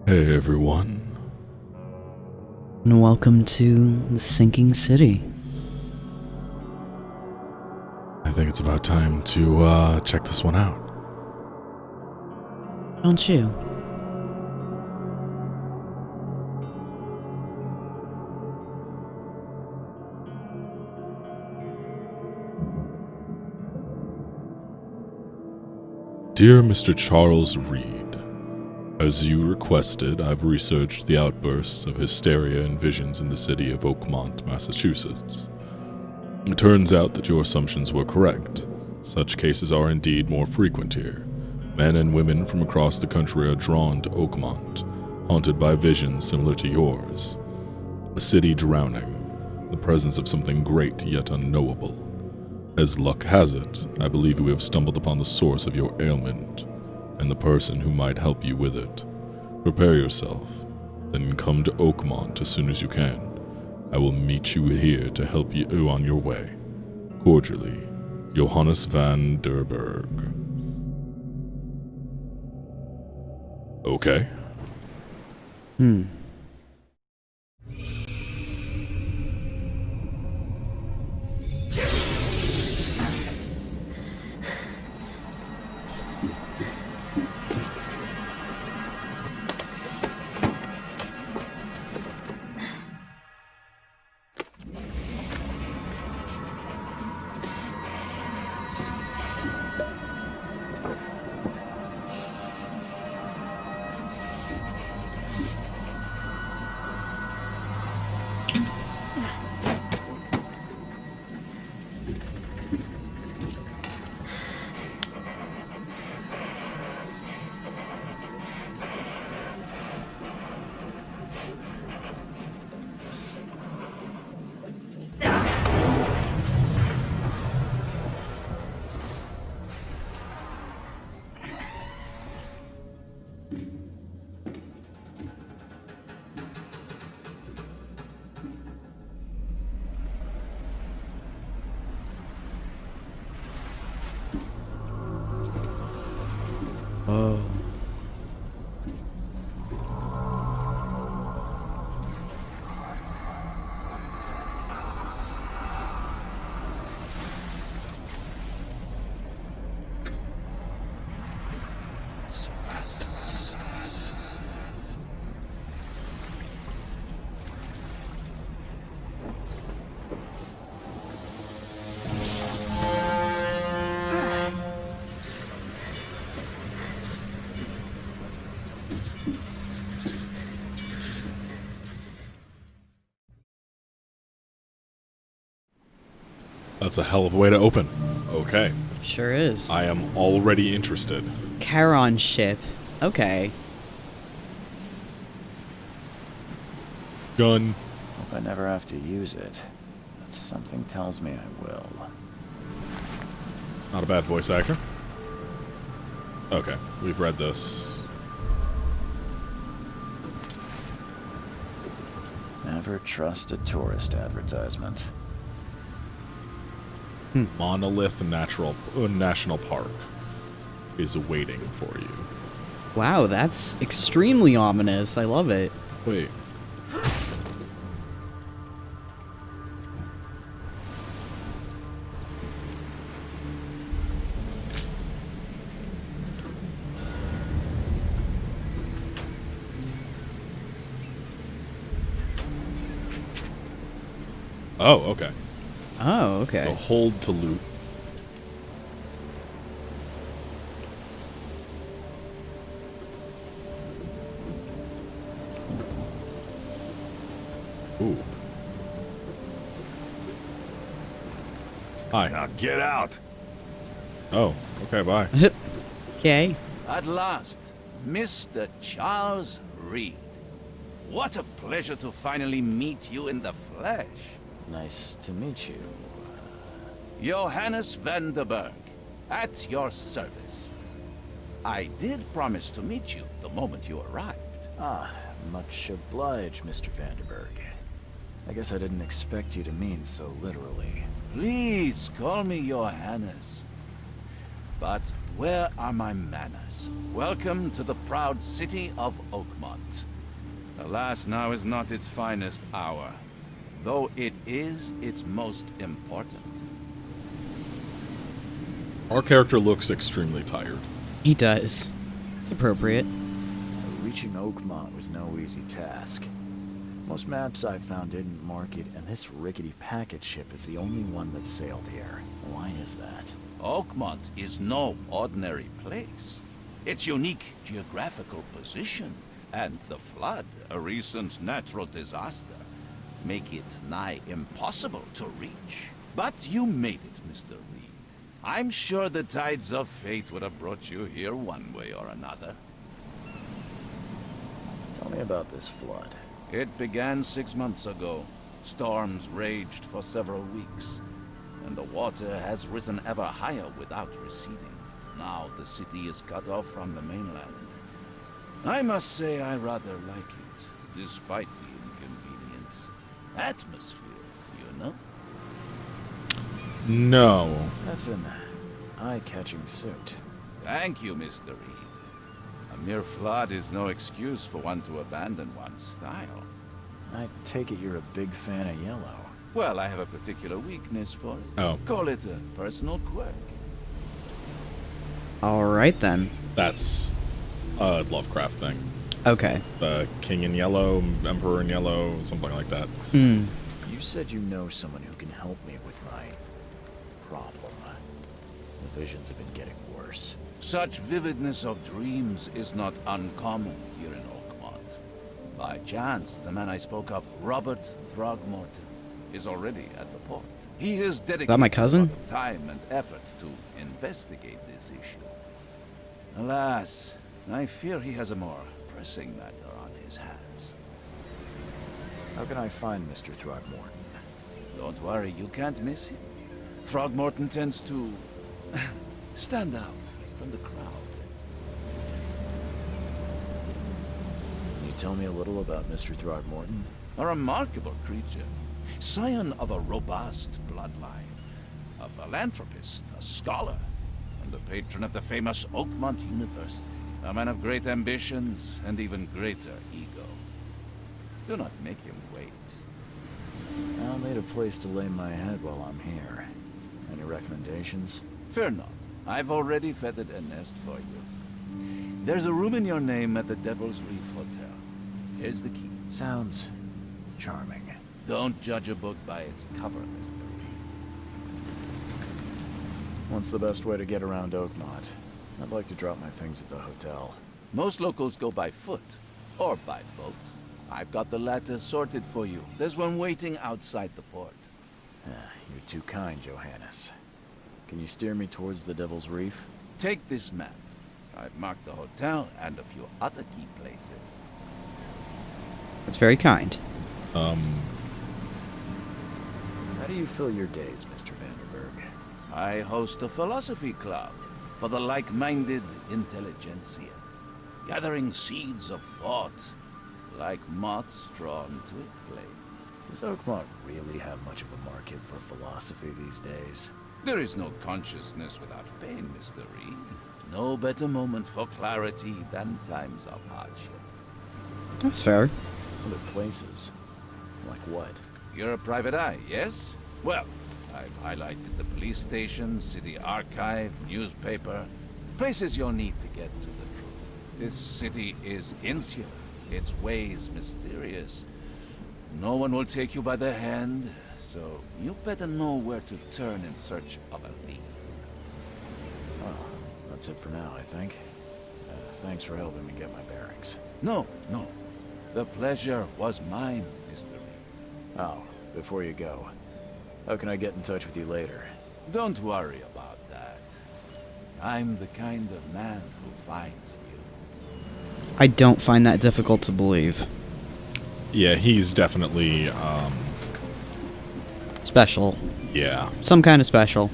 Hey everyone. And welcome to the sinking city. I think it's about time to check this one out. Don't you? Dear Mr. Charles Reed, as you requested, I've researched the outbursts of hysteria and visions in the city of Oakmont, Massachusetts. It turns out that your assumptions were correct. Such cases are indeed more frequent here. Men and women from across the country are drawn to Oakmont, haunted by visions similar to yours. A city drowning, the presence of something great yet unknowable. As luck has it, I believe we have stumbled upon the source of your ailment, and the person who might help you with it. Prepare yourself, then come to Oakmont as soon as you can. I will meet you here to help you on your way. Cordially, Johannes van der Berg. Okay. Oh. That's a hell of a way to open. Okay. Sure is. I am already interested. Charon ship. Okay. Gun. Hope I never have to use it. But something tells me I will. Not a bad voice actor. Okay, we've read this. Never trust a tourist advertisement. Monolith National Park is waiting for you. Wow, that's extremely ominous. I love it. Wait. Oh, okay. Oh, So okay. hold to loot. Ooh. Hi. Now get out. Oh, okay, bye. Okay. At last, Mr. Charles Reed. What a pleasure to finally meet you in the flesh. Nice to meet you. Johannes van der Berg, at your service. I did promise to meet you the moment you arrived. Ah, much obliged, Mr. Vanderberg. I guess I didn't expect you to mean so literally. Please call me Johannes. But where are my manners? Welcome to the proud city of Oakmont. Alas, now is not its finest hour, though it is its most important. Our character looks extremely tired. He does. It's appropriate. Reaching Oakmont was no easy task. Most maps I found didn't mark it, and this rickety packet ship is the only one that sailed here. Why is that? Oakmont is no ordinary place. Its unique geographical position and the flood, a recent natural disaster, make it nigh impossible to reach. But you made it, Mr. Reed. I'm sure the tides of fate would have brought you here one way or another. Tell me about this flood. It began 6 months ago. Storms raged for several weeks, and the water has risen ever higher without receding. Now the city is cut off from the mainland. I must say I rather like it, despite the inconvenience. Atmosphere, you know? No. That's an eye-catching suit. Thank you, Mr. Reed. A mere flood is no excuse for one to abandon one's style. I take it you're a big fan of yellow. Well, I have a particular weakness for it. Oh. Call it a personal quirk. Alright then. That's a Lovecraft thing. Okay. The King in Yellow, Emperor in Yellow, something like that. Hmm. You said you know someone who can help me with my problem. The visions have been getting worse. Such vividness of dreams is not uncommon here in Oakmont. By chance, the man I spoke of, Robert Throgmorton, is already at the port. He is dedicated that my cousin? a lot of time and effort to investigate this issue. Alas, I fear he has a more pressing matter on his hands. How can I find Mr. Throgmorton? Don't worry, you can't miss him. Throgmorton tends to stand out from the crowd. Can you tell me a little about Mr. Throgmorton? A remarkable creature, scion of a robust bloodline, a philanthropist, a scholar, and the patron of the famous Oakmont University. A man of great ambitions and even greater ego. Do not make him wait. I'll need a place to lay my head while I'm here. Any recommendations? Fear not. I've already feathered a nest for you. There's a room in your name at the Devil's Reef Hotel. Here's the key. Sounds charming. Don't judge a book by its cover, Mr. Reed. What's the best way to get around Oakmont? I'd like to drop my things at the hotel. Most locals go by foot, or by boat. I've got the latter sorted for you. There's one waiting outside the port. You're too kind, Johannes. Can you steer me towards the Devil's Reef? Take this map. I've marked the hotel and a few other key places. That's very kind. How do you fill your days, Mr. Vanderberg? I host a philosophy club for the like-minded intelligentsia, gathering seeds of thought like moths drawn to a flame. Does Oakmont really have much of a market for philosophy these days? There is no consciousness without pain, Mr. Reed. No better moment for clarity than times of hardship. That's fair. Other places? Like what? You're a private eye, yes? Well, I've highlighted the police station, city archive, newspaper. Places you'll need to get to the truth. This city is insular, its ways mysterious. No one will take you by the hand, so you better know where to turn in search of a lead. Oh, that's it for now, I think. Thanks for helping me get my bearings. No. The pleasure was mine, Mr. Reed. Oh, before you go, how can I get in touch with you later? Don't worry about that. I'm the kind of man who finds you. I don't find that difficult to believe. Yeah, he's definitely, Special. yeah. Some kind of special.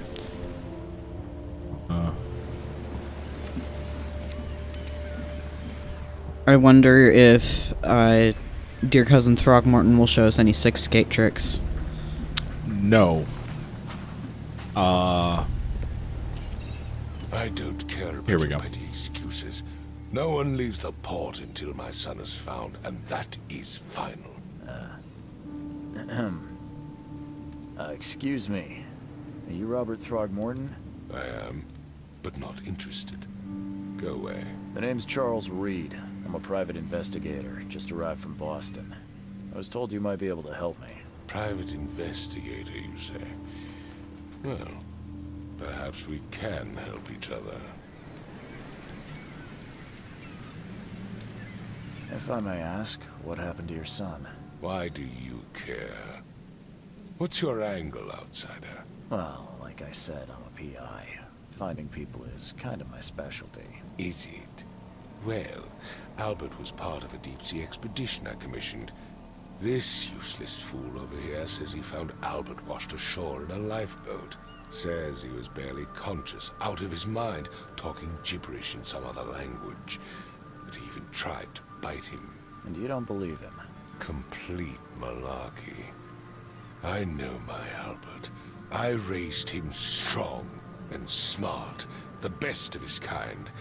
I wonder if dear cousin Throgmorton will show us any six skate tricks. No. I I don't care Here about we your go. petty excuses. No one leaves the port until my son is found, and that is final. Excuse me. Are you Robert Throgmorton? I am, but not interested. Go away. The name's Charles Reed. I'm a private investigator, just arrived from Boston. I was told you might be able to help me. Private investigator, you say? Well, perhaps we can help each other. If I may ask, what happened to your son? Why do you care? What's your angle, outsider? Well, like I said, I'm a PI. Finding people is kind of my specialty. Is it? Well, Albert was part of a deep-sea expedition I commissioned. This useless fool over here says he found Albert washed ashore in a lifeboat. Says he was barely conscious, out of his mind, talking gibberish in some other language. But he even tried to bite him. And you don't believe him? Complete malarkey. I know my Albert. I raised him strong and smart, the best of his kind.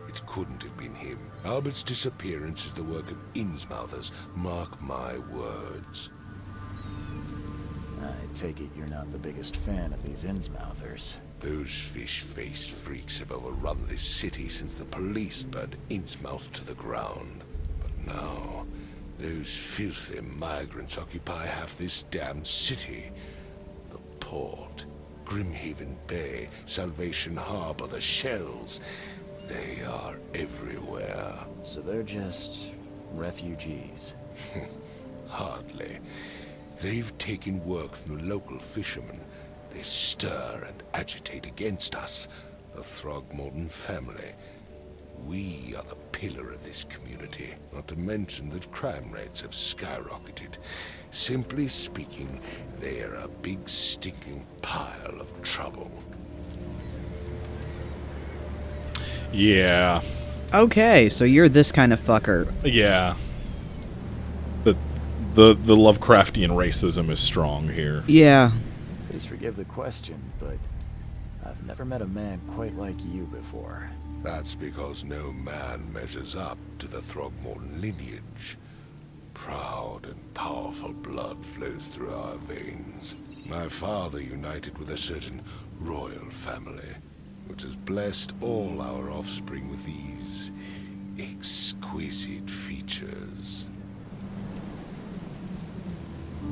It couldn't have been him. Albert's disappearance is the work of Innsmouthers, mark my words. I take it you're not the biggest fan of these Innsmouthers. Those fish-faced freaks have overrun this city since the police burned Innsmouth to the ground. But now, those filthy migrants occupy half this damned city. The port, Grimhaven Bay, Salvation Harbor, the shells. They are everywhere. So they're just refugees. Hardly. They've taken work from the local fishermen. They stir and agitate against us, the Throgmorton family. We are the pillar of this community, not to mention that crime rates have skyrocketed. Simply speaking, they are a big stinking pile of trouble. Yeah. Okay, so you're this kind of fucker. Yeah. The Lovecraftian racism is strong here. Yeah. Please forgive the question, but I've never met a man quite like you before. That's because no man measures up to the Throgmorton lineage. Proud and powerful blood flows through our veins. My father united with a certain royal family, which has blessed all our offspring with these exquisite features.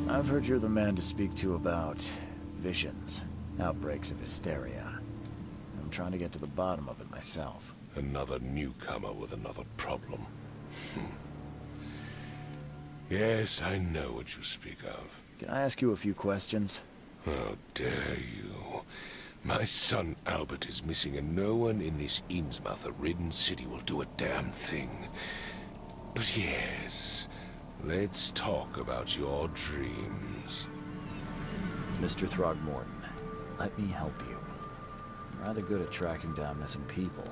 I've heard you're the man to speak to about visions, outbreaks of hysteria. I'm trying to get to the bottom of it myself. Another newcomer with another problem. Yes, I know what you speak of. Can I ask you a few questions? How dare you? My son Albert is missing, and no one in this Innsmouth-ridden city will do a damn thing. But yes, let's talk about your dreams. Mr. Throgmorton, let me help you. I'm rather good at tracking down missing people.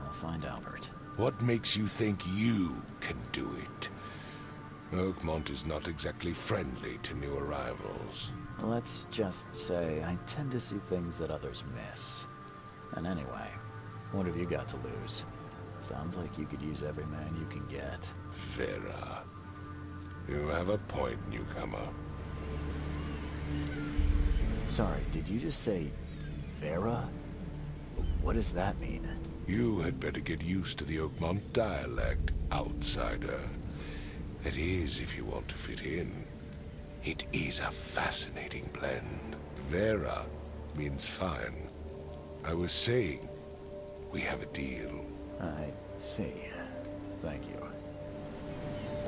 I'll find Albert. What makes you think you can do it? Oakmont is not exactly friendly to new arrivals. Let's just say I tend to see things that others miss. And anyway, what have you got to lose? Sounds like you could use every man you can get. Vera. You have a point, newcomer. Sorry, did you just say Vera? What does that mean? You had better get used to the Oakmont dialect, outsider. That is, if you want to fit in. It is a fascinating blend. Vera means fine. I was saying, we have a deal. I see. Thank you.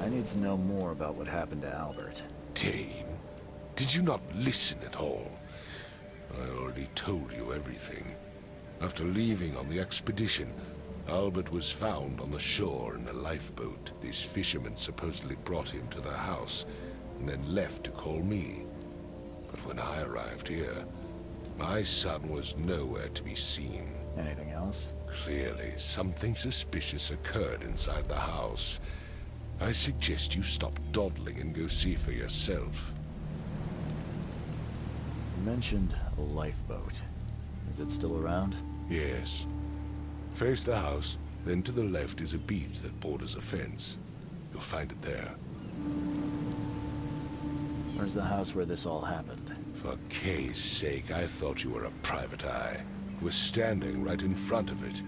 I need to know more about what happened to Albert. Dane, did you not listen at all? I already told you everything. After leaving on the expedition, Albert was found on the shore in a lifeboat. These fishermen supposedly brought him to their house, and then left to call me. But when I arrived here, my son was nowhere to be seen. Anything else? Clearly, something suspicious occurred inside the house. I suggest you stop dawdling and go see for yourself. You mentioned a lifeboat. Is it still around? Yes. Face the house, then to the left is a beach that borders a fence. You'll find it there. Where's the house where this all happened? For Kay's sake, I thought you were a private eye. We're standing right in front of it.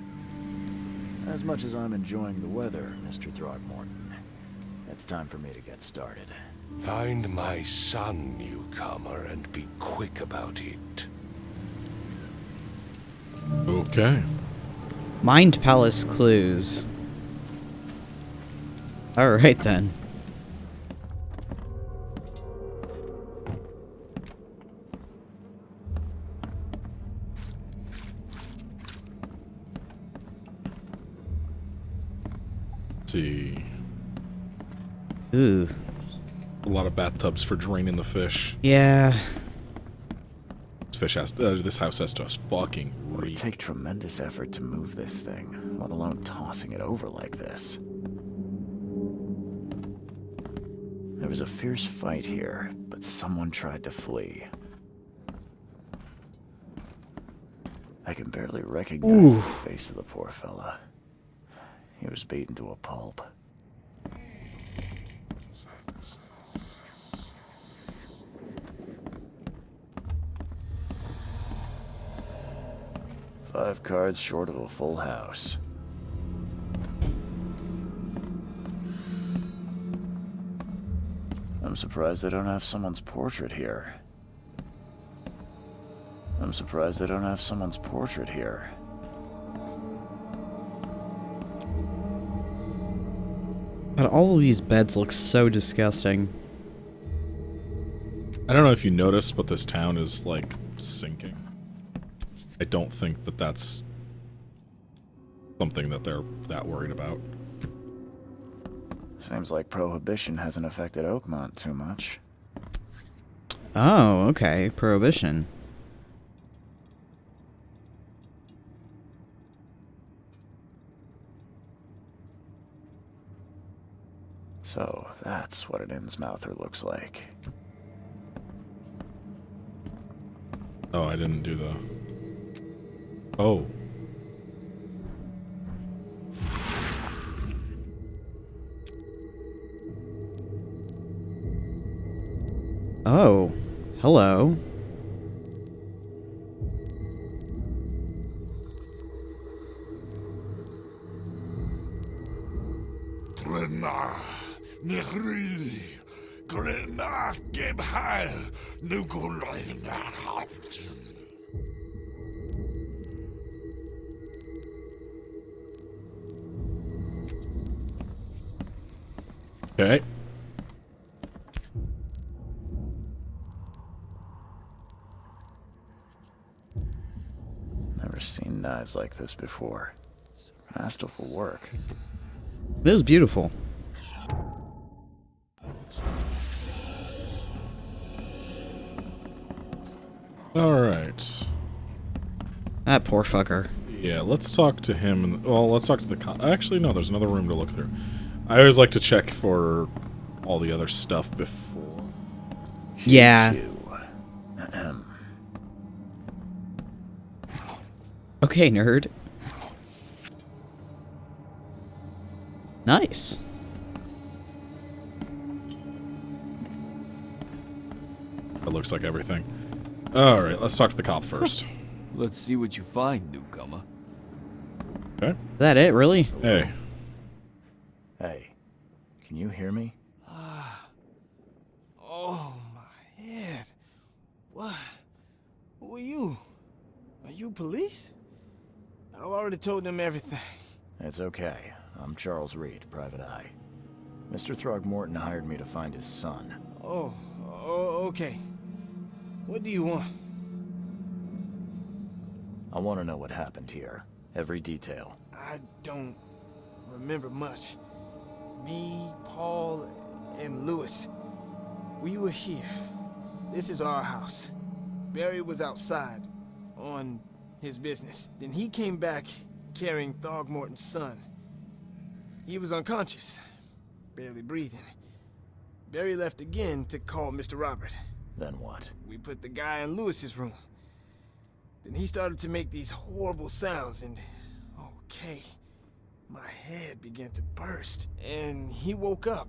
As much as I'm enjoying the weather, Mr. Throgmorton, it's time for me to get started. Find my son, newcomer, and be quick about it. Okay. Mind Palace clues. Alright then. See. Ooh. A lot of bathtubs for draining the fish. Yeah. This house has just fucking It would reek. take tremendous effort to move this thing, let alone tossing it over like this. There was a fierce fight here, but someone tried to flee. I can barely recognize the face of the poor fella. He was beaten to a pulp. Five cards short of a full house. I'm surprised they don't have someone's portrait here. But all of these beds look so disgusting. I don't know if you noticed, but this town is, like, sinking. I don't think that that's something that they're that worried about. Seems like Prohibition hasn't affected Oakmont too much. Oh, okay. Prohibition. So, that's what an Innsmouther looks like. Oh, I didn't do the... Oh. Oh. Hello. Glenna, Nehri, Glenna, Gebhal, Nugulina, Haftin. Okay. Never seen knives like this before. Masterful work. It was beautiful. Alright. That poor fucker. Yeah, let's talk to him. Well, let's talk to the... Actually, no, there's another room to look through. I always like to check for all the other stuff before. Yeah. Ahem. Okay, nerd. Nice. That looks like everything. Alright, let's talk to the cop first. Let's see what you find, newcomer. Okay. Is that it, really? Hey. Hey, can you hear me? Oh, my head. What? Who are you? Are you police? I've already told them everything. It's okay. I'm Charles Reed, Private Eye. Mr. Throgmorton hired me to find his son. Oh, okay. What do you want? I want to know what happened here. Every detail. I don't remember much. Me, Paul, and Lewis. We were here. This is our house. Barry was outside, on his business. Then he came back carrying Throgmorton's son. He was unconscious, barely breathing. Barry left again to call Mr. Robert. Then what? We put the guy in Lewis's room. Then he started to make these horrible sounds and, oh Kay, my head began to burst, and he woke up.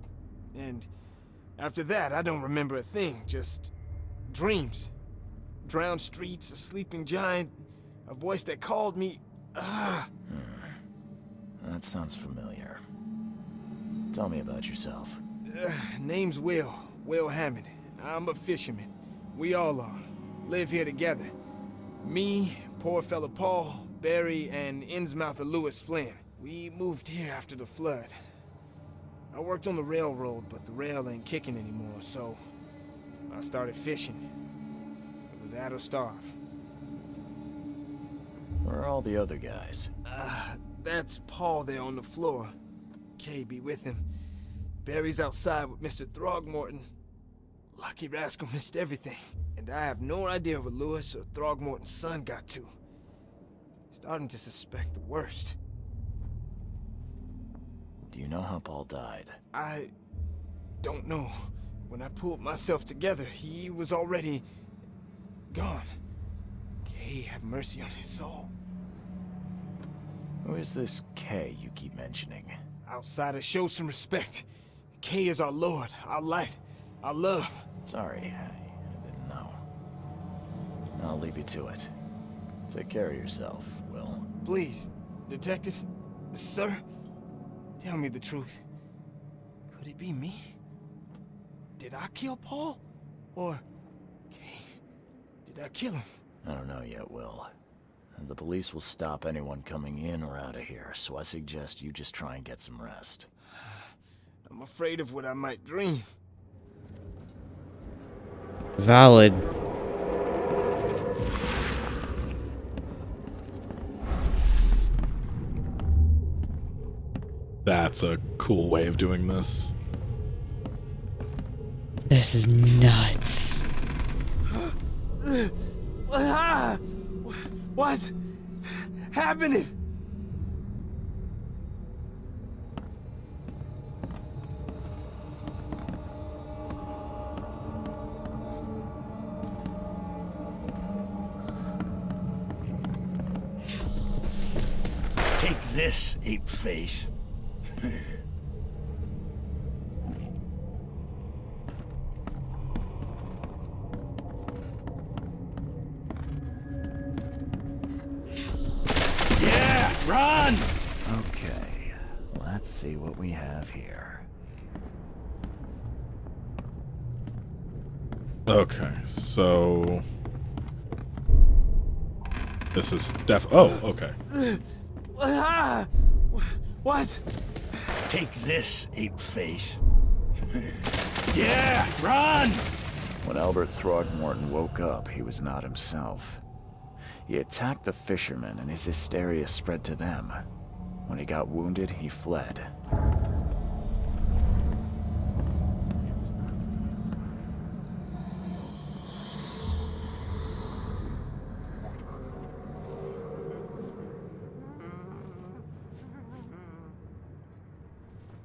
And after that, I don't remember a thing, just dreams. Drowned streets, a sleeping giant, a voice that called me. That sounds familiar. Tell me about yourself. Name's Will Hammond. I'm a fisherman. We all are. Live here together. Me, poor fella Paul, Barry, and Innsmouther Lewis Flynn. We moved here after the flood. I worked on the railroad, but the rail ain't kicking anymore, so I started fishing. It was add or starve. Where are all the other guys? That's Paul there on the floor. Kay be with him. Barry's outside with Mr. Throgmorton. Lucky rascal missed everything. And I have no idea what Lewis or Throgmorton's son got to. Starting to suspect the worst. Do you know how Paul died? I don't know. When I pulled myself together, he was already gone. Kay have mercy on his soul. Who is this Kay you keep mentioning? Outsiders, show some respect. Kay is our lord, our light, our love. Sorry, I didn't know. I'll leave you to it. Take care of yourself, Will. Please, detective, sir, tell me the truth. Could it be me? Did I kill Paul? Or, Kay, did I kill him? I don't know yet, Will. The police will stop anyone coming in or out of here, so I suggest you just try and get some rest. I'm afraid of what I might dream. Valid. That's a cool way of doing this. This is nuts. What's happening? Take this, ape-face. Yeah, run! Okay, let's see what we have here. Okay, so this is oh, okay. What? Take this, ape-face. Yeah, run! When Albert Throgmorton woke up, he was not himself. He attacked the fishermen, and his hysteria spread to them. When he got wounded, he fled.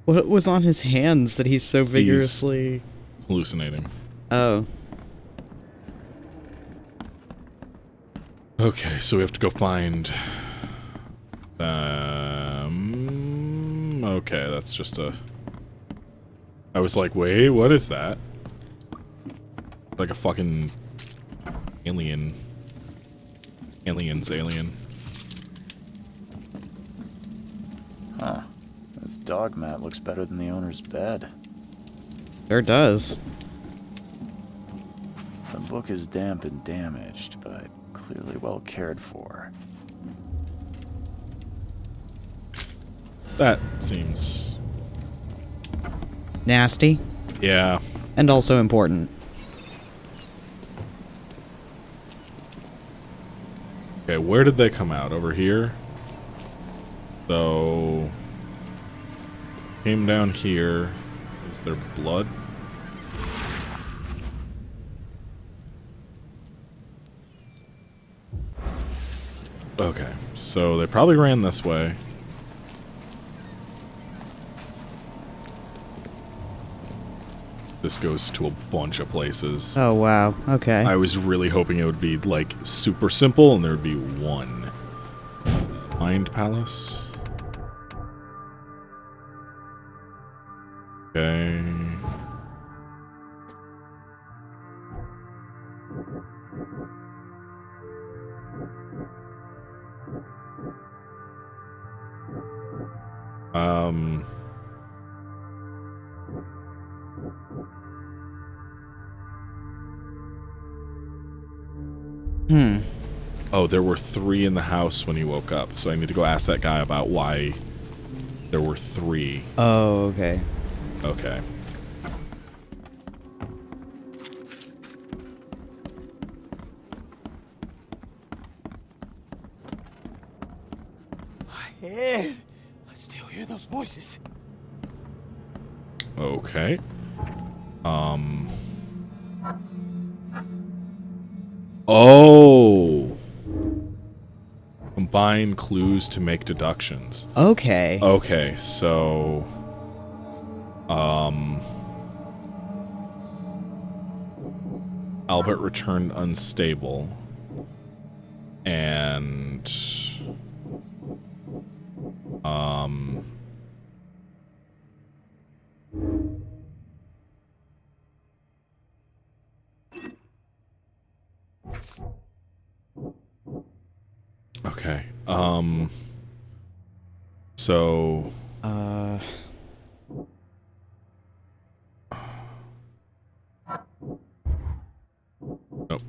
What was on his hands that he's so vigorously... Hallucinating. Oh. Okay, so we have to go find... Okay, that's just a... I was like, wait, what is that? Like a fucking... alien. Alien's alien. Huh. This dog mat looks better than the owner's bed. Sure does. The book is damp and damaged, but clearly well cared for. That seems... Nasty. Yeah. And also important. Okay, where did they come out? Over here? So... Came down here. Is there blood? Okay, so they probably ran this way. This goes to a bunch of places. Oh, wow. Okay. I was really hoping it would be, like, super simple and there would be one. Mind Palace? Okay. Um. Oh, there were 3 in the house when he woke up, so I need to go ask that guy about why there were 3. Oh, okay. Okay. My head. I still hear those voices. Okay. Oh. Combine clues to make deductions. Okay. Okay, so Albert returned unstable and okay. So nope.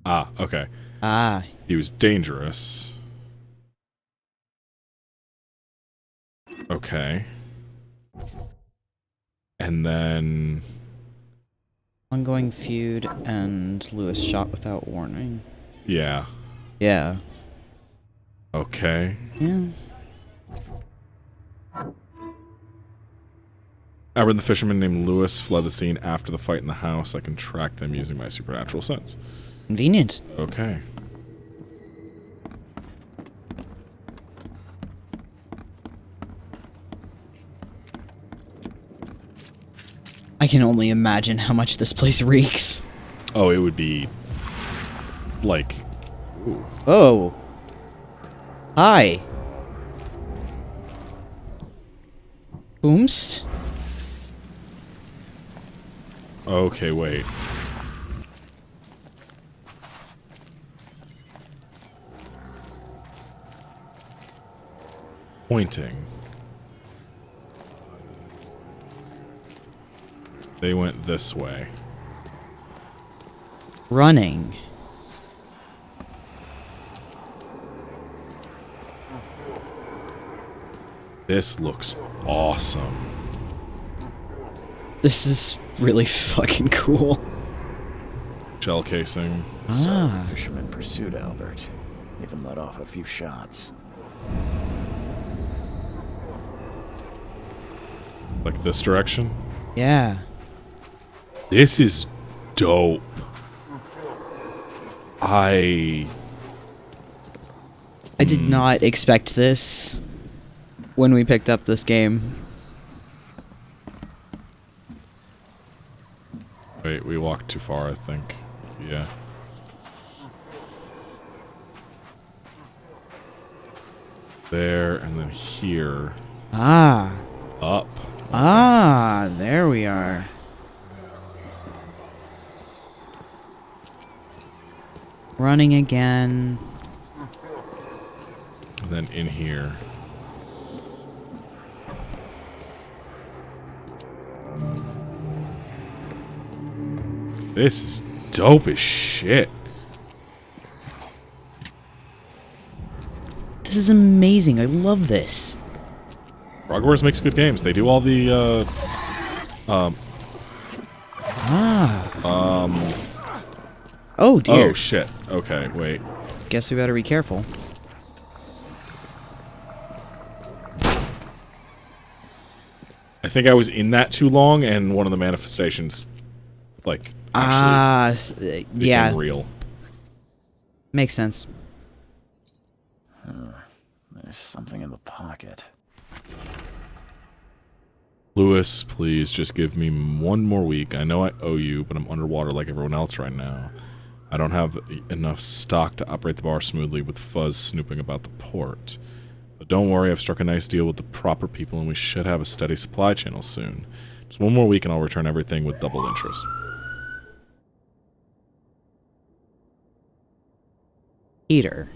Ah, okay. Ah. He was dangerous. Okay. And then Ongoing feud and Lewis shot without warning. yeah. Yeah. Okay. Yeah. Albert and the fisherman named Lewis fled the scene after the fight in the house. I can track them using my supernatural sense. Convenient. Okay. I can only imagine how much this place reeks. Oh, it would be like ooh. Oh. Hi. Boomst? Okay, wait. Pointing. They went this way. Running. This looks awesome. This is really fucking cool. Shell casing. So, Ah. the fisherman pursued Albert, even let off a few shots. Like this direction. Yeah. This is dope. I did not expect this when we picked up this game. Wait, we walked too far, I think. Yeah. There, and then here. Ah. Up. Ah, there we are. Running again. And then in here. This is dope as shit. This is amazing. I love this. Frogwares makes good games. They do all the, Oh dear. oh shit. Okay, wait. Guess we better be careful. I think I was in that too long, and one of the manifestations, like, actually became Yeah. real. Makes sense. There's something in the pocket. Lewis, please just give me one more week. I know I owe you, but I'm underwater like everyone else right now. I don't have enough stock to operate the bar smoothly with Fuzz snooping about the port. But don't worry, I've struck a nice deal with the proper people and we should have a steady supply channel soon. Just one more week and I'll return everything with double interest. Eater.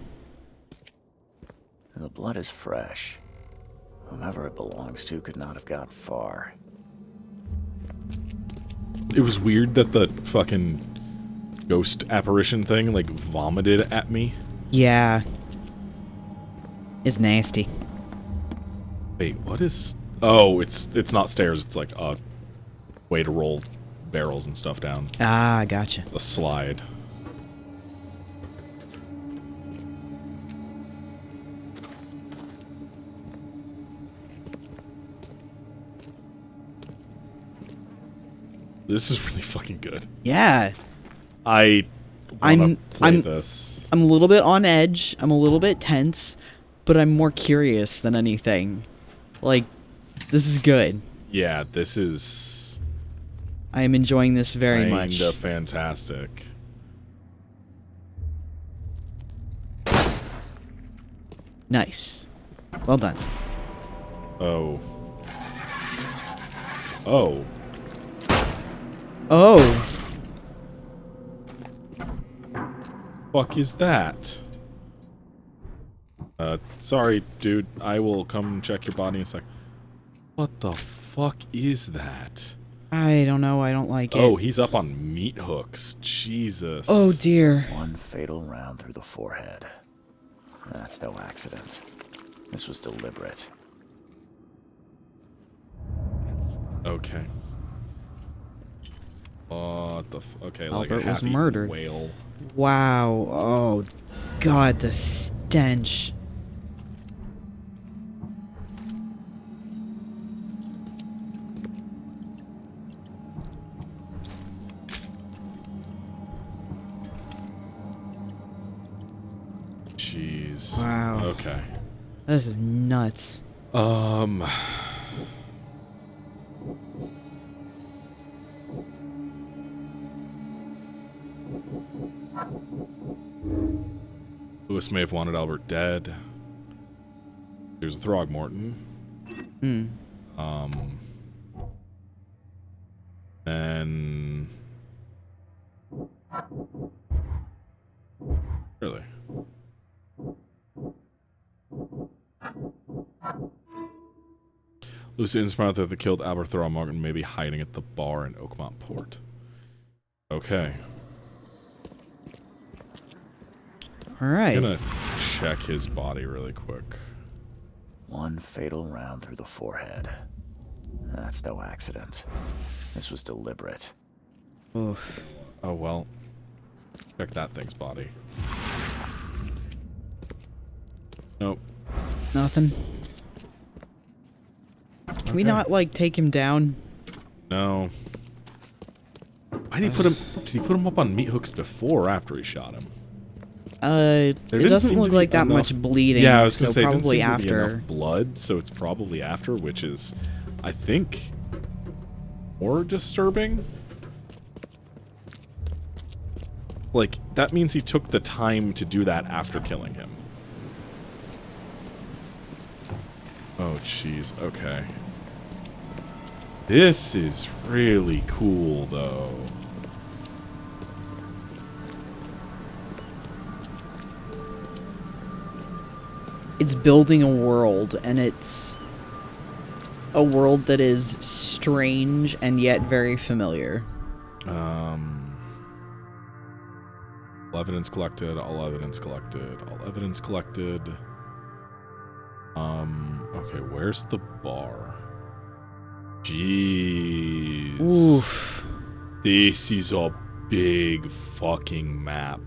The blood is fresh. Whomever it belongs to could not have got far. It was weird that the fucking ghost apparition thing, like, vomited at me. Yeah. It's nasty. Wait, what is... Oh, it's not stairs, it's like a way to roll barrels and stuff down. Ah, gotcha. A slide. This is really fucking good. Yeah. I wanna play this. I'm a little bit on edge. I'm a little bit tense, but I'm more curious than anything. Like, this is good. Yeah, this is I am enjoying this very much. kinda fantastic. Nice. Well done. Oh. Oh. Oh. Fuck is that? Sorry, dude. I will come check your body in a sec. What the fuck is that? I don't know. I don't like it. Oh, he's up on meat hooks. Jesus. Oh, dear. One fatal round through the forehead. That's no accident. This was deliberate. Okay. What the okay, like a Albert was half-eaten murdered. whale. Wow. Oh, God, the stench. Jeez. Wow. Okay. This is nuts. Lewis may have wanted Albert dead. Here's a Throgmorton. Hmm. And... Really? Lucy inspired that the killed Albert Throgmorton may be hiding at the bar in Oakmont Port. Okay. Alright. I'm gonna check his body really quick. One fatal round through the forehead. That's no accident. This was deliberate. Oof. Oh well. Check that thing's body. Nope. Nothing. Can we not, like, take him down? No. Why did he put him? Did he put him up on meat hooks before or after he shot him? There It didn't doesn't seem to look be like that enough- much bleeding. Yeah, I was gonna so say, it didn't probably seem to be after. enough blood, so it's probably after, which is, I think, more disturbing. Like, that means he took the time to do that after killing him. Oh, jeez. Okay. This is really cool, though. It's building a world, and it's a world that is strange and yet very familiar. All evidence collected, all evidence collected, all evidence collected. Okay, where's the bar? Jeez. Oof. This is a big fucking map.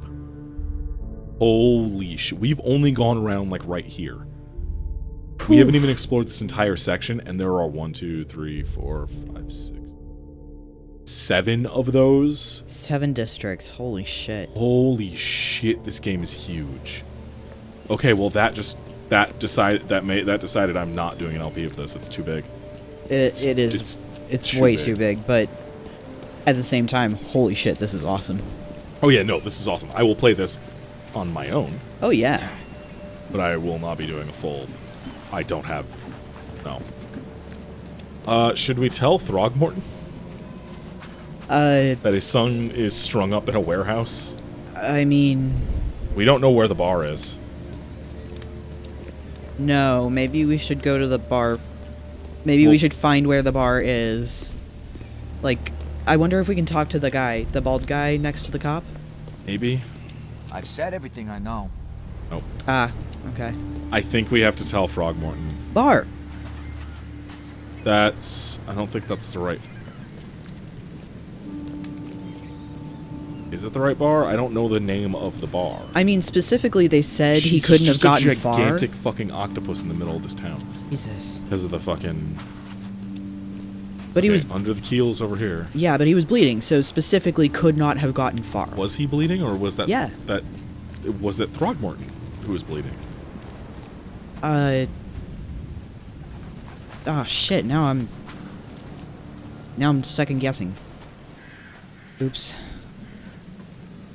Holy shit. We've only gone around, like, right here. We haven't even explored this entire section, and there are 1, 2, 3, 4, 5, 6, 7 of those. 7 districts. Holy shit. Holy shit, this game is huge. Okay, well that decided I'm not doing an LP of this. It's too big. It's too way big. too big, but at the same time, holy shit, this is awesome. Oh yeah, no, this is awesome. I will play this on my own, Oh yeah. but I will not be doing a full I don't have... No. Should we tell Throgmorton that his son is strung up in a warehouse? I mean... We don't know where the bar is. No, maybe we should go to the bar. Maybe we should find where the bar is. Like, I wonder if we can talk to the guy, the bald guy next to the cop? Maybe? I've said everything I know. Oh. Ah, okay. I think we have to tell Throgmorton. Bar! That's... I don't think that's the right... Is it the right bar? I don't know the name of the bar. I mean, specifically, they said he couldn't have gotten far. There's a gigantic fucking octopus in the middle of this town. Jesus. Because of the fucking... But he was... Under the keels over here. Yeah, but he was bleeding, so specifically could not have gotten far. Was he bleeding, or was that... Yeah. Was that Throgmorton who was bleeding? Oh, shit, now I'm second guessing. Oops.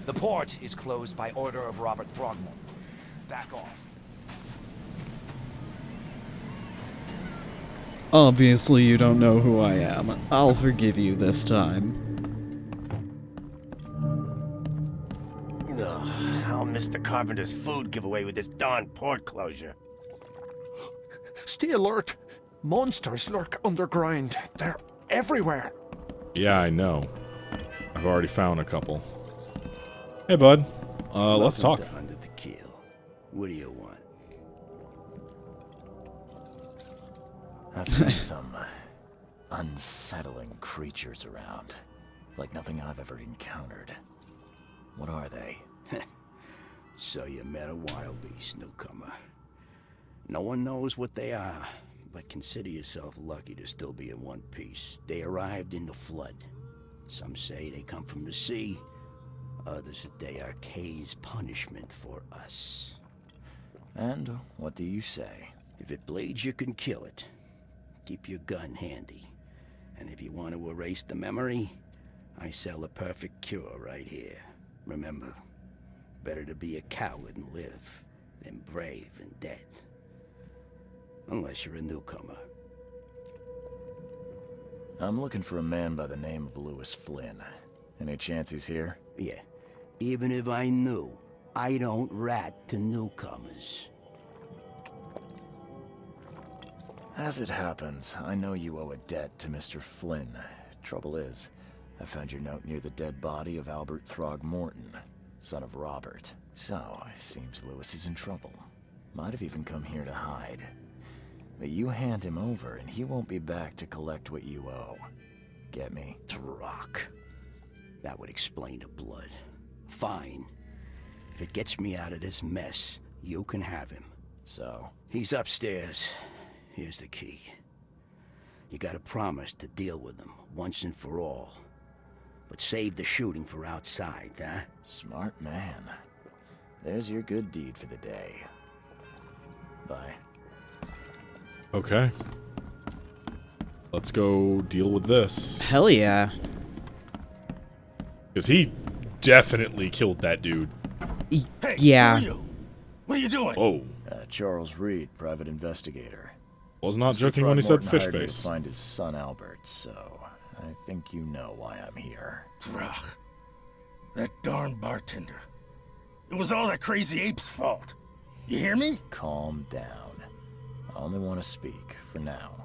The port is closed by order of Robert Throgmorton. Back off. Obviously, you don't know who I am. I'll forgive you this time. Ugh, I'll miss the carpenter's food giveaway with this darn port closure. Stay alert. Monsters lurk underground. They're everywhere. Yeah, I know. I've already found a couple. Hey, bud. Let's talk. Under the keel. What do you want? I've seen some unsettling creatures around. Like nothing I've ever encountered. What are they? So you met a wild beast, newcomer. No one knows what they are, but consider yourself lucky to still be in one piece. They arrived in the flood. Some say they come from the sea. Others that they are Kay's punishment for us. And what do you say? If it bleeds, you can kill it. Keep your gun handy. And if you want to erase the memory, I sell a perfect cure right here. Remember, better to be a coward and live than brave and dead. Unless you're a newcomer. I'm looking for a man by the name of Lewis Flynn. Any chance he's here? Yeah. Even if I knew, I don't rat to newcomers. As it happens, I know you owe a debt to Mr. Flynn. Trouble is, I found your note near the dead body of Albert Throgmorton, son of Robert. So, it seems Lewis is in trouble. Might have even come here to hide. But you hand him over and he won't be back to collect what you owe. Get me? Throck. That would explain the blood. Fine. If it gets me out of this mess, you can have him. So? He's upstairs. Here's the key. You gotta promise to deal with him once and for all. But save the shooting for outside, huh? Smart man. There's your good deed for the day. Bye. Okay. Let's go deal with this. Hell yeah. Because he definitely killed that dude. Hey, Yeah. who are you? What are you doing? Whoa. Charles Reed, private investigator. Was not Mr. joking when he said Throgmorton fish hired me to face. find his son Albert, so I think you know why I'm here. Throck. That darn bartender. It was all that crazy ape's fault. You hear me? Calm down. I only want to speak, for now.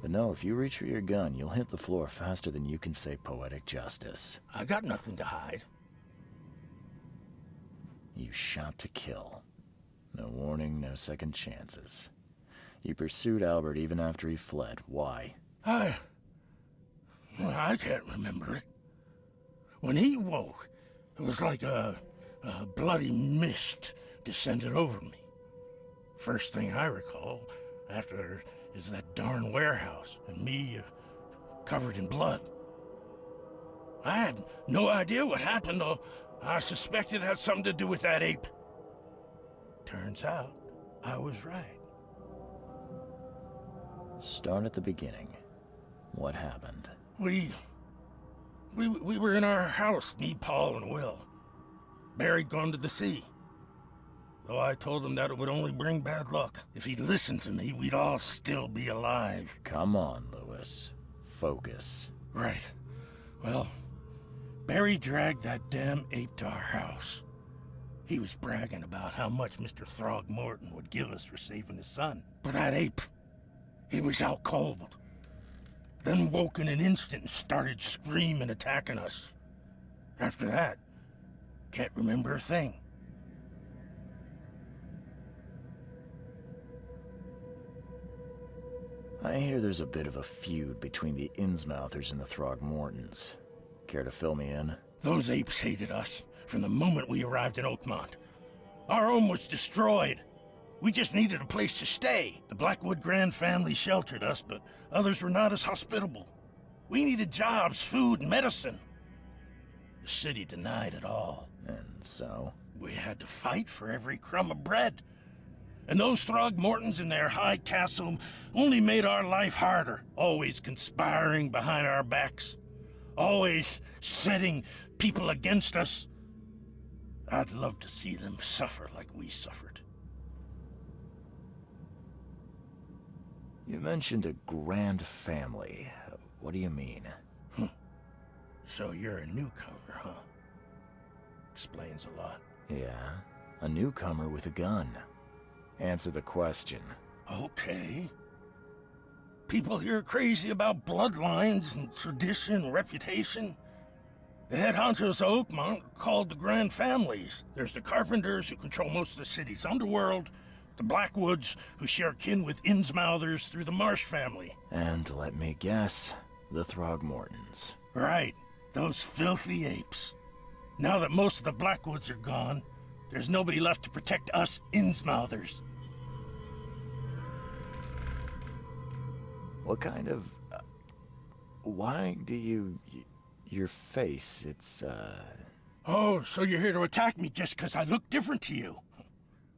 But no, if you reach for your gun, you'll hit the floor faster than you can say poetic justice. I got nothing to hide. You shot to kill. No warning, no second chances. You pursued Albert even after he fled. Why? I can't remember it. When he woke, it was like a bloody mist descended over me. First thing I recall after is that darn warehouse and me covered in blood. I had no idea what happened, though I suspected it had something to do with that ape. Turns out, I was right. Start at the beginning. What happened? We were in our house, me, Paul, and Will. Barry'd gone to the sea. though I told him that it would only bring bad luck. If he'd listened to me, we'd all still be alive. Come on, Lewis. Focus. Right. Well, Barry dragged that damn ape to our house. He was bragging about how much Mr. Throgmorton would give us for saving his son. But that ape, he was out cold. Then woke in an instant and started screaming, attacking us. After that, can't remember a thing. I hear there's a bit of a feud between the Innsmouthers and the Throgmortons. Care to fill me in? Those apes hated us from the moment we arrived in Oakmont. Our home was destroyed. We just needed a place to stay. The Blackwood Grand family sheltered us, but others were not as hospitable. We needed jobs, food, and medicine. The city denied it all. And so? We had to fight for every crumb of bread. And those Throgmortons in their high castle only made our life harder, always conspiring behind our backs, always setting people against us. I'd love to see them suffer like we suffered. You mentioned a grand family. What do you mean? So you're a newcomer, huh? Explains a lot. Yeah, a newcomer with a gun. Answer the question. Okay. People here are crazy about bloodlines and tradition and reputation. The head honchos of Oakmont are called the Grand Families. There's the Carpenters, who control most of the city's underworld, the Blackwoods, who share kin with Innsmouthers through the Marsh family. And let me guess, the Throgmortons. Right, those filthy apes. Now that most of the Blackwoods are gone, there's nobody left to protect us Innsmouthers. What kind of... why do you... your face, it's, Oh, so you're here to attack me just 'cause I look different to you?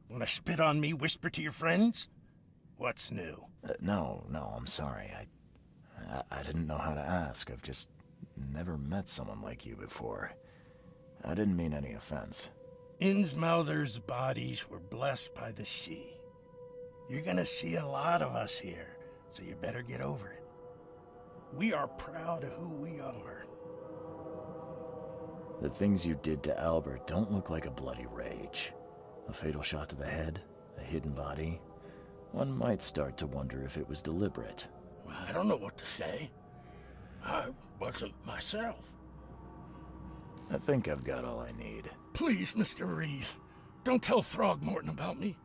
Wanna spit on me, whisper to your friends? What's new? No, I'm sorry. I didn't know how to ask. I've just never met someone like you before. I didn't mean any offense. Innsmouthers' bodies were blessed by the Sidhe. You're gonna see a lot of us here, so you better get over it. We are proud of who we are. The things you did to Albert don't look like a bloody rage. A fatal shot to the head, a hidden body. One might start to wonder if it was deliberate. I don't know what to say. I wasn't myself. I think I've got all I need. Please, Mr. Reed, don't tell Throgmorton about me.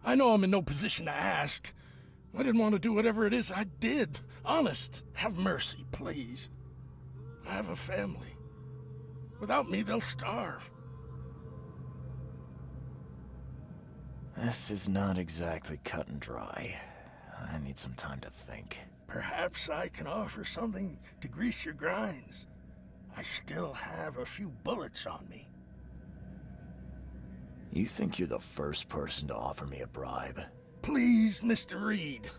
I know I'm in no position to ask. I didn't want to do whatever it is I did. Honest, have mercy, please. I have a family. Without me, they'll starve. This is not exactly cut and dry. I need some time to think. Perhaps I can offer something to grease your grinds. I still have a few bullets on me. You think you're the first person to offer me a bribe? Please, Mr. Reed.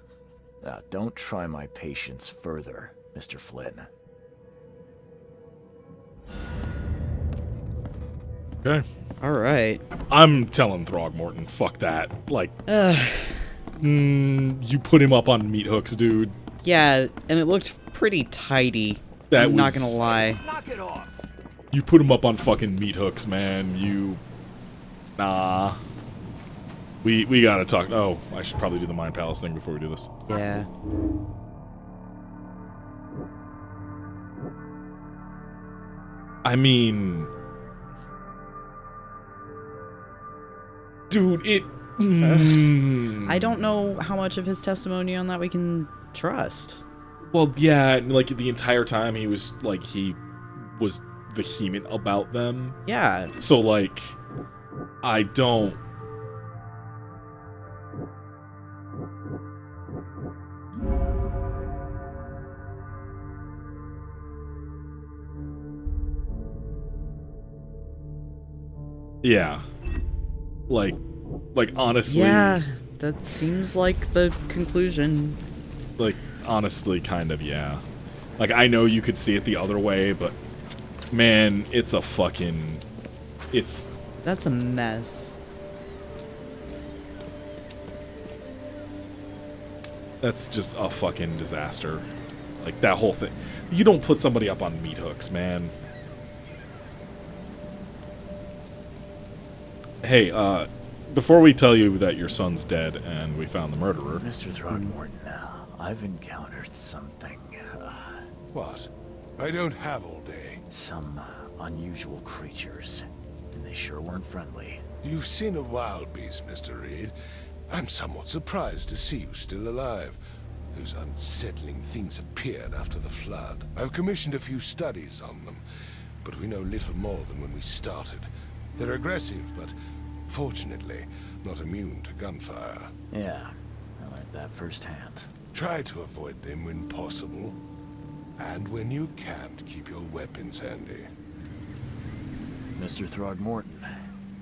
Now, don't try my patience further, Mr. Flynn. Okay. All right. I'm telling Throgmorton, fuck that. Like, you put him up on meat hooks, dude. Yeah, and it looked pretty tidy. That I'm not was- gonna lie. Knock it off! You put him up on fucking meat hooks, man. Nah. We gotta talk. Oh, I should probably do the Mind Palace thing before we do this. Yeah. I mean... Dude, it... I don't know how much of his testimony on that we can trust. Well, yeah, like, the entire time he was vehement about them. Yeah. So, like, I don't... Yeah. Like, honestly... Yeah, that seems like the conclusion. Like, honestly, kind of, yeah. Like, I know you could see it the other way, but... Man, it's a fucking... It's... That's a mess. That's just a fucking disaster. Like, that whole thing. You don't put somebody up on meat hooks, man. Hey, before we tell you that your son's dead and we found the murderer... Mr. Throgmorton, I've encountered something. What? I don't have all day. Some unusual creatures. And they sure weren't friendly. You've seen a wild beast, Mr. Reed. I'm somewhat surprised to see you still alive. Those unsettling things appeared after the flood. I've commissioned a few studies on them, but we know little more than when we started. They're aggressive, but fortunately, not immune to gunfire. Yeah, I learned that firsthand. Try to avoid them when possible. And when you can't, keep your weapons handy. Mr. Throgmorton,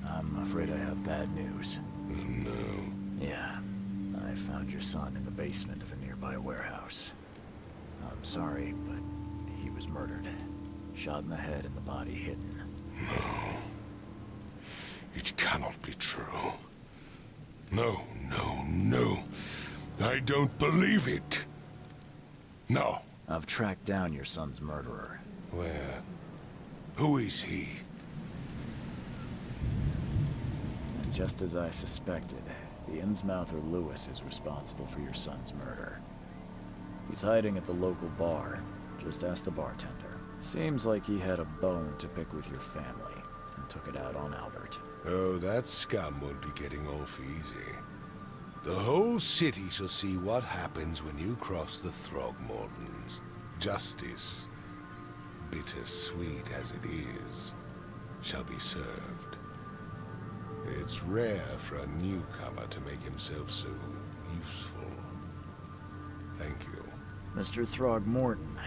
I'm afraid I have bad news. No. Yeah, I found your son in the basement of a nearby warehouse. I'm sorry, but he was murdered. Shot in the head and the body hidden. No. It cannot be true. No, no, no. I don't believe it. No. I've tracked down your son's murderer. Where? Who is he? And just as I suspected, the Innsmouther Lewis is responsible for your son's murder. He's hiding at the local bar. Just ask the bartender. Seems like he had a bone to pick with your family, and took it out on Albert. Oh, that scum won't be getting off easy. The whole city shall see what happens when you cross the Throgmortons. Justice, bittersweet as it is, shall be served. It's rare for a newcomer to make himself so useful. Thank you. Mr. Throgmorton,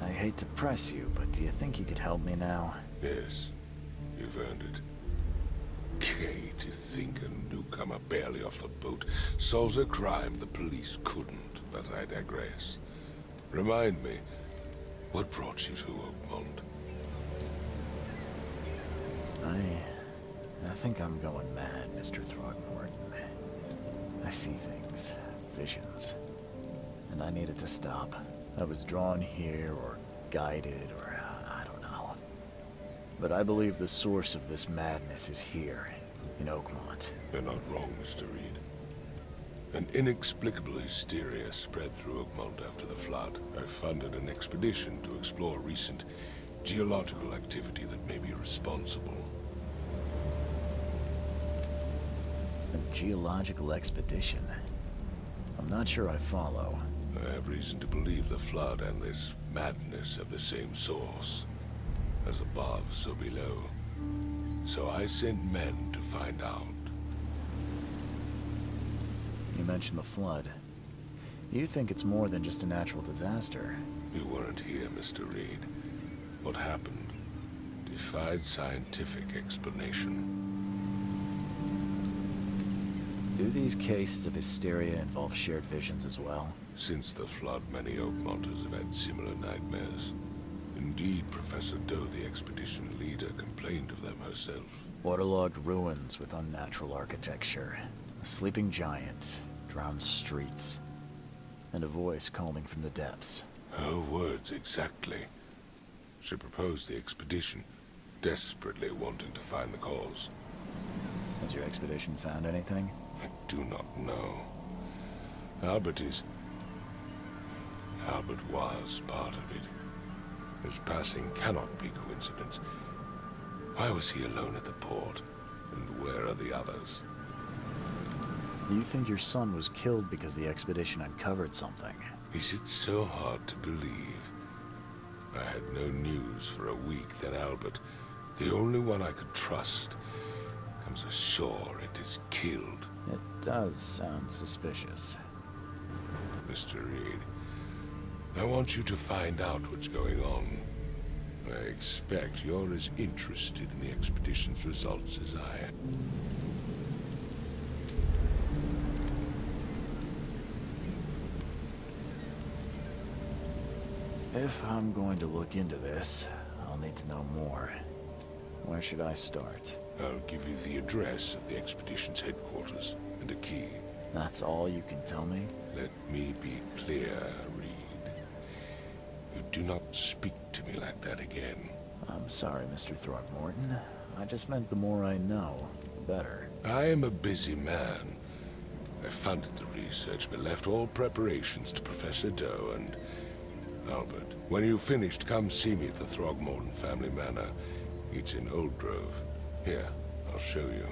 I hate to press you, but do you think you could help me now? Yes, you've earned it. Gay to think a newcomer barely off the boat solves a crime the police couldn't, but I digress. Remind me, what brought you to Oakmont? I think I'm going mad, Mr. Throgmorton. I see things, visions, and I needed to stop. I was drawn here, or guided, or I don't know. But I believe the source of this madness is here, in Oakmont. You're not wrong, Mr. Reed. An inexplicable hysteria spread through Oakmont after the flood. I funded an expedition to explore recent geological activity that may be responsible. A geological expedition? I'm not sure I follow. I have reason to believe the flood and this madness have the same source. As above, so below. So I sent men to find out. You mentioned the flood. You think it's more than just a natural disaster? You weren't here, Mr. Reed. What happened defied scientific explanation. Do these cases of hysteria involve shared visions as well? Since the flood, many Oakmonters have had similar nightmares. Indeed, Professor Doe, the expedition leader, complained of them herself. Waterlogged ruins with unnatural architecture. A sleeping giant, drowned streets, and a voice calling from the depths. Her words exactly. She proposed the expedition, desperately wanting to find the cause. Has your expedition found anything? I do not know. Albert was part of it. His passing cannot be coincidence. Why was he alone at the port? And where are the others? You think your son was killed because the expedition uncovered something? Is it so hard to believe? I had no news for a week, then Albert, the only one I could trust, comes ashore and is killed. It does sound suspicious. Mr. Reed, I want you to find out what's going on. I expect you're as interested in the expedition's results as I am. If I'm going to look into this, I'll need to know more. Where should I start? I'll give you the address of the expedition's headquarters and a key. That's all you can tell me? Let me be clear, Reed. You do not speak to me like that again. I'm sorry, Mr. Throckmorton. I just meant the more I know, the better. I am a busy man. I funded the research, but left all preparations to Professor Doe and Albert. When you've finished, come see me at the Throgmorton family manor. It's in Old Grove. Here, I'll show you.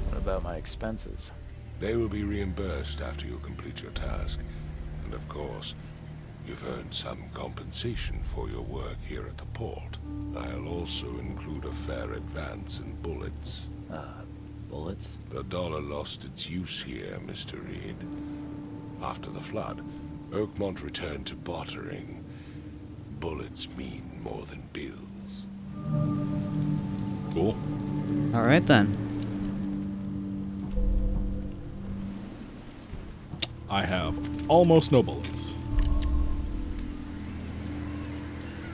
What about my expenses? They will be reimbursed after you complete your task. And of course, you've earned some compensation for your work here at the port. I'll also include a fair advance in bullets. Bullets? The dollar lost its use here, Mr. Reed. After the flood, Oakmont returned to bartering. Bullets mean more than bills. Cool. All right then. I have almost no bullets.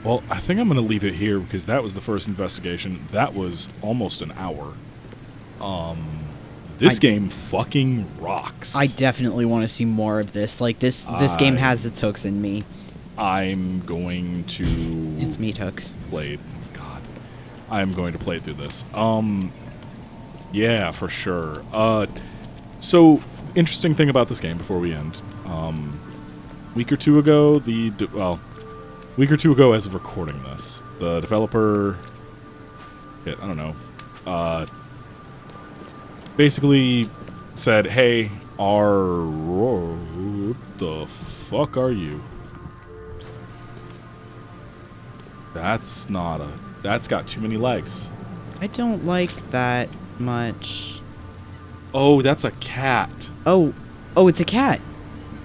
Well, I think I'm going to leave it here because that was the first investigation. That was almost an hour. This game fucking rocks. I definitely want to see more of this. Like this game has its hooks in me. I'm going to It's meat hooks. play. God, I'm going to play through this. Yeah, for sure. So interesting thing about this game before we end. Week or two ago, as of recording this, the developer, I don't know, basically said, "Hey, what the fuck are you? That's got too many legs." I don't like that much. Oh, that's a cat. Oh, it's a cat.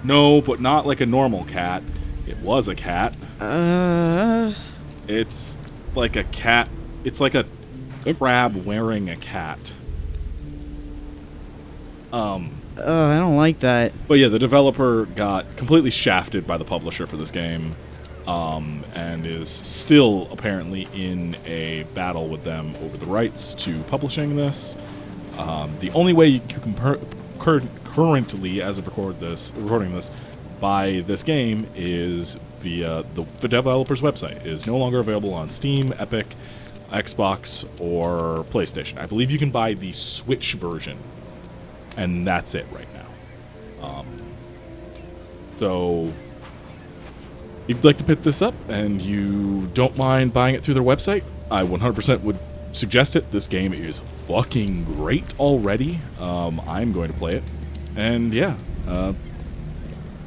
No, but not like a normal cat. It was a cat. It's like a cat. It's like a crab wearing a cat. I don't like that. But yeah, the developer got completely shafted by the publisher for this game, and is still apparently in a battle with them over the rights to publishing this. The only way you can currently, as of recording this, buy this game is via the developer's website. It is no longer available on Steam, Epic, Xbox, or PlayStation. I believe you can buy the Switch version, and that's it right now. So if you'd like to pick this up and you don't mind buying it through their website, I 100% would suggest it. This game is fucking great already. I'm going to play it. And yeah,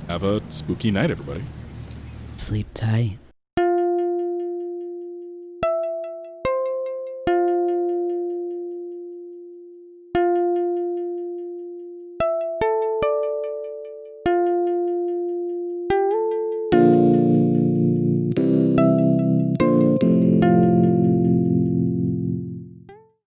have a spooky night, everybody. Sleep tight.